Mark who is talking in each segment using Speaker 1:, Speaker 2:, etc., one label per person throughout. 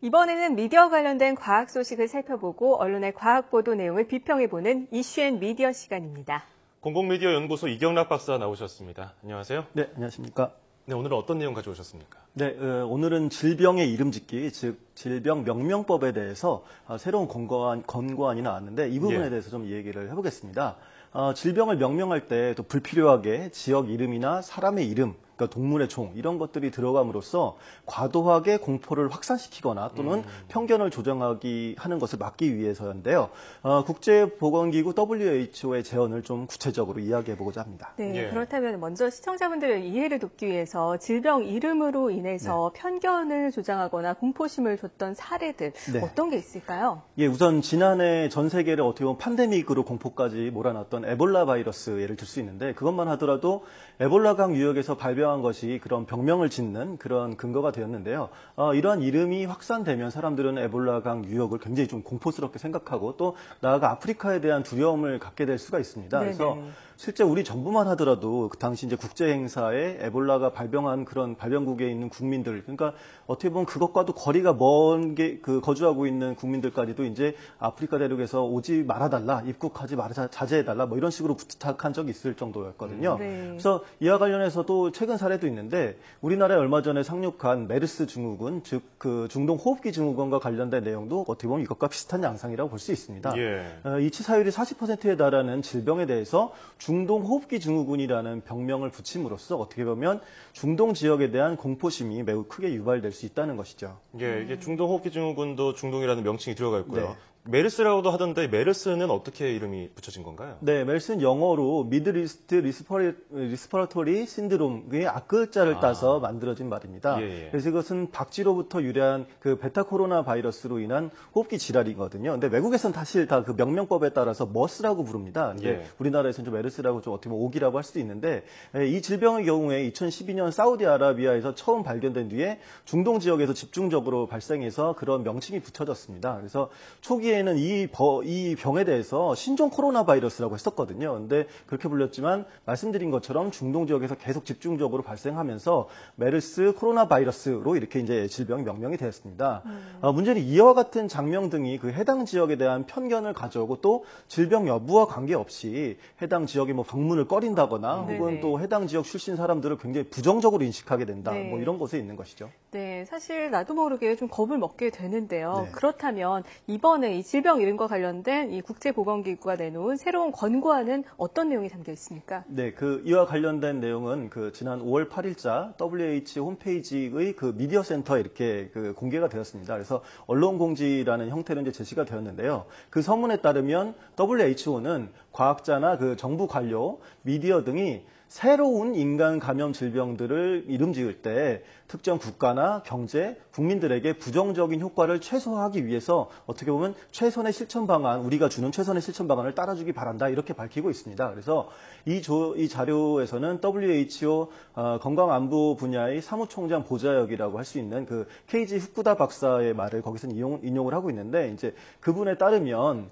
Speaker 1: 이번에는 미디어 관련된 과학 소식을 살펴보고 언론의 과학 보도 내용을 비평해보는 이슈앤미디어 시간입니다.
Speaker 2: 공공미디어 연구소 이경락 박사 나오셨습니다. 안녕하세요.
Speaker 3: 네, 안녕하십니까.
Speaker 2: 네, 오늘은 어떤 내용 가져오셨습니까?
Speaker 3: 네, 오늘은 질병의 이름 짓기, 즉 질병 명명법에 대해서 새로운 권고안이 나왔는데 이 부분에 대해서 좀 얘기를 해보겠습니다. 질병을 명명할 때 또 불필요하게 지역 이름이나 사람의 이름, 그러니까 동물의 종 이런 것들이 들어감으로써 과도하게 공포를 확산시키거나 또는 편견을 조장하기 하는 것을 막기 위해서인데요. 국제보건기구 WHO의 제언을 좀 구체적으로 이야기해보고자 합니다.
Speaker 1: 네, 그렇다면 먼저 시청자분들의 이해를 돕기 위해서 질병 이름으로 인해서 편견을 조장하거나 공포심을 줬던 사례들 어떤 게 있을까요?
Speaker 3: 예, 우선 지난해 전 세계를 어떻게 보면 팬데믹으로 공포까지 몰아놨던 에볼라 바이러스 예를 들 수 있는데 그것만 하더라도 에볼라강 유역에서 발병한 것이 그런 병명을 짓는 그런 근거가 되었는데요. 이러한 이름이 확산되면 사람들은 에볼라강 유역을 굉장히 좀 공포스럽게 생각하고 또 나아가 아프리카에 대한 두려움을 갖게 될 수가 있습니다. 그래서 실제 우리 정부만 하더라도 그 당시 이제 국제 행사에 에볼라가 발병한 그런 발병국에 있는 국민들, 그러니까 어떻게 보면 그것과도 거리가 먼 게 거주하고 있는 국민들까지도 이제 아프리카 대륙에서 오지 말아달라, 입국하지 말아 자제해달라, 뭐 이런 식으로 부탁한 적이 있을 정도였거든요. 그래서 이와 관련해서도 최근 사례도 있는데 우리나라에 얼마 전에 상륙한 메르스 증후군, 즉 그 중동 호흡기 증후군과 관련된 내용도 어떻게 보면 이것과 비슷한 양상이라고 볼 수 있습니다. 이치 사율이 40%에 달하는 질병에 대해서 중동 호흡기 증후군이라는 병명을 붙임으로써 어떻게 보면 중동 지역에 대한 공포심이 매우 크게 유발될 수 있다는 것이죠. 예,
Speaker 2: 이게 중동 호흡기 증후군도 중동이라는 명칭이 들어가 있고요. 메르스라고도 하던데 메르스는 어떻게 이름이 붙여진 건가요?
Speaker 3: 네, 메르스는 영어로 미드리스트 리스퍼라토리 신드롬의 앞글자를 따서 만들어진 말입니다. 그래서 이것은 박쥐로부터 유래한 그 베타 코로나 바이러스로 인한 호흡기 질환이거든요. 근데 외국에서는 사실 다 그 명명법에 따라서 머스라고 부릅니다. 근데 우리나라에서는 좀 메르스라고 좀 어떻게 보면 오기라고 할 수도 있는데 이 질병의 경우에 2012년 사우디아라비아에서 처음 발견된 뒤에 중동 지역에서 집중적으로 발생해서 그런 명칭이 붙여졌습니다. 그래서 초기에는 이 병에 대해서 신종 코로나 바이러스라고 했었거든요. 근데 그렇게 불렸지만 말씀드린 것처럼 중동 지역에서 계속 집중적으로 발생하면서 메르스 코로나 바이러스로 이렇게 이제 질병이 명명이 되었습니다. 문제는 이와 같은 장명 등이 그 해당 지역에 대한 편견을 가져오고 또 질병 여부와 관계없이 해당 지역에 뭐 방문을 꺼린다거나 혹은 또 해당 지역 출신 사람들을 굉장히 부정적으로 인식하게 된다. 뭐 이런 것에 있는 것이죠.
Speaker 1: 네, 사실 나도 모르게 좀 겁을 먹게 되는데요. 그렇다면 이번에 이 질병 이름과 관련된 이 국제보건기구가 내놓은 새로운 권고안은 어떤 내용이 담겨 있습니까?
Speaker 3: 네, 이와 관련된 내용은 지난 5월 8일자 WHO 홈페이지의 미디어 센터에 이렇게 공개가 되었습니다. 그래서 언론 공지라는 형태로 이제 제시가 되었는데요. 그 서문에 따르면 WHO는 과학자나 정부 관료, 미디어 등이 새로운 인간 감염 질병들을 이름 지을 때 특정 국가나 경제, 국민들에게 부정적인 효과를 최소화하기 위해서 어떻게 보면 최선의 실천 방안, 우리가 주는 최선의 실천 방안을 따라주기 바란다 이렇게 밝히고 있습니다. 그래서 이 자료에서는 WHO 건강안보 분야의 사무총장 보좌역이라고 할 수 있는 케이지 후쿠다 박사의 말을 거기서 인용을 하고 있는데 이제 그분에 따르면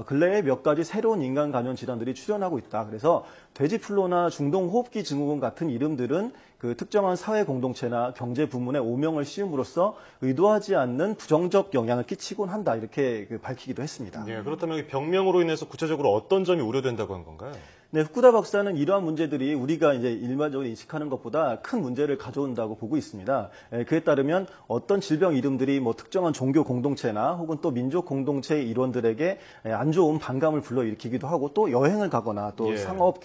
Speaker 3: 근래에 몇 가지 새로운 인간 감염 질환들이 출현하고 있다. 그래서 돼지플로나 중동 호흡기 증후군 같은 이름들은 특정한 사회 공동체나 경제 부문에 오명을 씌움으로써 의도하지 않는 부정적 영향을 끼치곤 한다. 이렇게 밝히기도 했습니다.
Speaker 2: 그렇다면 병명으로 인해서 구체적으로 어떤 점이 우려된다고 한 건가요?
Speaker 3: 네, 후쿠다 박사는 이러한 문제들이 우리가 이제 일반적으로 인식하는 것보다 큰 문제를 가져온다고 보고 있습니다. 그에 따르면 어떤 질병 이름들이 뭐 특정한 종교 공동체나 혹은 또 민족 공동체의 일원들에게 안 좋은 반감을 불러일으키기도 하고 또 여행을 가거나 또 상업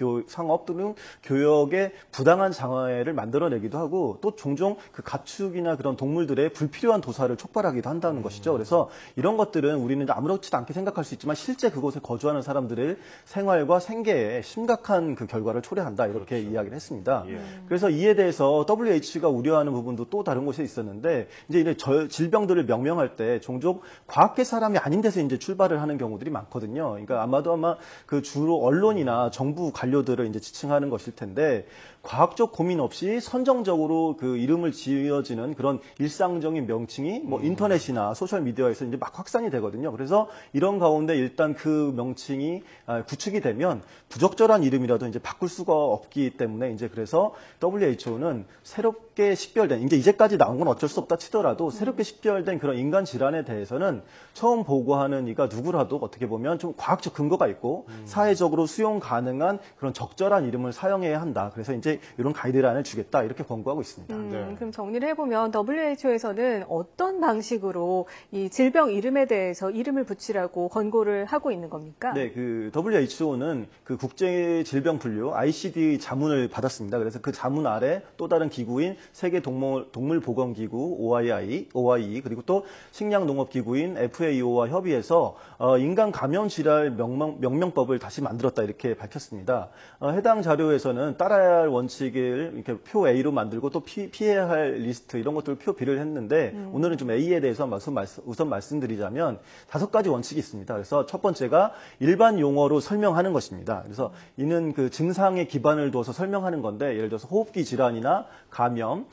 Speaker 3: 또는 교역에 부당한 장애를 만들어내기도 하고 또 종종 가축이나 그런 동물들의 불필요한 도살을 촉발하기도 한다는 것이죠. 그래서 이런 것들은 우리는 아무렇지도 않게 생각할 수 있지만 실제 그곳에 거주하는 사람들의 생활과 생계에 심각한 결과를 초래한다 이렇게 이야기를 했습니다. 그래서 이에 대해서 WHO가 우려하는 부분도 또 다른 곳에 있었는데 이제 질병들을 명명할 때 종종 과학계 사람이 아닌 데서 이제 출발을 하는 경우들이 많거든요. 그러니까 아마 주로 언론이나 정부 관료들을 이제 지칭하는 것일 텐데 과학적 고민 없이 선정적으로 이름을 지어지는 그런 일상적인 명칭이 뭐 인터넷이나 소셜 미디어에서 이제 막 확산이 되거든요. 그래서 이런 가운데 일단 그 명칭이 구축이 되면 부적절한 이름이라도 이제 바꿀 수가 없기 때문에 이제 그래서 WHO는 새롭게 식별된, 이제까지 나온 건 어쩔 수 없다 치더라도 새롭게 식별된 그런 인간 질환에 대해서는 처음 보고하는 이가 누구라도 어떻게 보면 좀 과학적 근거가 있고 사회적으로 수용 가능한 그런 적절한 이름을 사용해야 한다. 그래서 이제 이런 가이드라인을 주겠다. 이렇게 권고하고 있습니다.
Speaker 2: 네.
Speaker 1: 그럼 정리를 해보면 WHO에서는 어떤 방식으로 이 질병 이름에 대해서 이름을 붙이라고 권고를 하고 있는 겁니까?
Speaker 3: 네, 그 WHO는 그 국제 질병 분류 ICD 자문을 받았습니다. 그래서 그 자문 아래 또 다른 기구인 세계 동물 보건 기구 OIE 그리고 또 식량 농업 기구인 FAO와 협의해서 인간 감염 질환 명명법을 다시 만들었다 이렇게 밝혔습니다. 해당 자료에서는 따라야 할 원칙을 이렇게 표 A로 만들고 또 피해야 할 리스트 이런 것들을 표 B를 했는데 오늘은 좀 A에 대해서 우선 말씀드리자면 5가지 원칙이 있습니다. 그래서 첫 번째가 일반 용어로 설명하는 것입니다. 그래서 이는 그 증상에 기반을 두어서 설명하는 건데 예를 들어서 호흡기 질환이나 간염,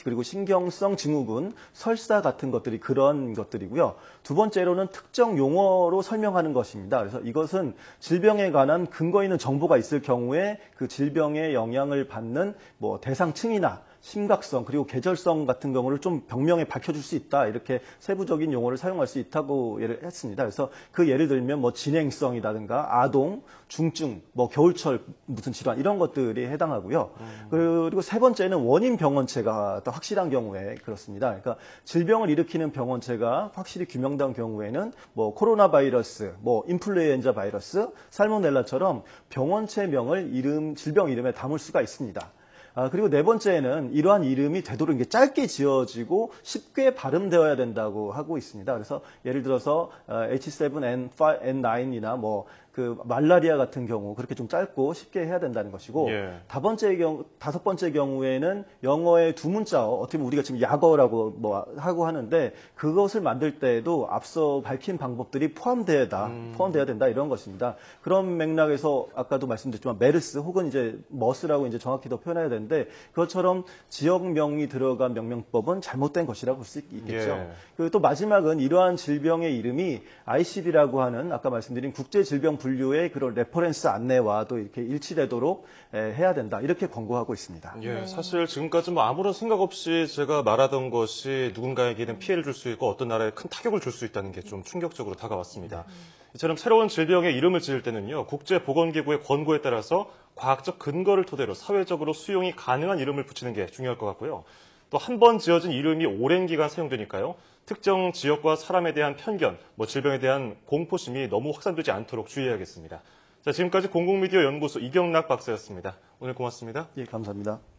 Speaker 3: 그리고 신경성 증후군, 설사 같은 것들이 그런 것들이고요. 두 번째로는 특정 용어로 설명하는 것입니다. 그래서 이것은 질병에 관한 근거 있는 정보가 있을 경우에 그 질병에 영향을 받는 뭐 대상층이나 심각성 그리고 계절성 같은 경우를 좀 병명에 밝혀줄 수 있다 이렇게 세부적인 용어를 사용할 수 있다고 예를 했습니다. 그래서 그 예를 들면 뭐 진행성이라든가 아동, 중증, 뭐 겨울철 무슨 질환 이런 것들이 해당하고요. 그리고 세 번째는 원인 병원체가 더 확실한 경우에 그렇습니다. 그러니까 질병을 일으키는 병원체가 확실히 규명된 경우에는 뭐 코로나 바이러스, 뭐 인플루엔자 바이러스, 살모넬라처럼 병원체명을 질병 이름에 담을 수가 있습니다. 그리고 네 번째는 이러한 이름이 되도록 이게 짧게 지어지고 쉽게 발음되어야 된다고 하고 있습니다. 그래서 예를 들어서 H7N9이나 뭐 그 말라리아 같은 경우 그렇게 좀 짧고 쉽게 해야 된다는 것이고
Speaker 2: 예.
Speaker 3: 다섯 번째 경우에는 영어의 두 문자어 어떻게 보면 우리가 지금 약어라고 뭐 하고 하는데 그것을 만들 때에도 앞서 밝힌 방법들이 포함돼야 된다 이런 것입니다. 그런 맥락에서 아까도 말씀드렸지만 메르스 혹은 이제 머스라고 이제 정확히 더 표현해야 되는데 그것처럼 지역명이 들어간 명명법은 잘못된 것이라고 볼 수 있겠죠.
Speaker 2: 예.
Speaker 3: 그리고 또 마지막은 이러한 질병의 이름이 ICD라고 하는 아까 말씀드린 국제질병 분류의 그런 레퍼런스 안내와도 이렇게 일치되도록 해야 된다. 이렇게 권고하고 있습니다.
Speaker 2: 예, 사실 지금까지 뭐 아무런 생각 없이 제가 말하던 것이 누군가에게는 피해를 줄 수 있고 어떤 나라에 큰 타격을 줄 수 있다는 게 좀 충격적으로 다가왔습니다. 이처럼 새로운 질병의 이름을 지을 때는요, 국제보건기구의 권고에 따라서 과학적 근거를 토대로 사회적으로 수용이 가능한 이름을 붙이는 게 중요할 것 같고요. 또 한 번 지어진 이름이 오랜 기간 사용되니까요. 특정 지역과 사람에 대한 편견, 질병에 대한 공포심이 너무 확산되지 않도록 주의해야겠습니다. 자, 지금까지 공공미디어 연구소 이경락 박사였습니다. 오늘 고맙습니다.
Speaker 3: 예, 감사합니다.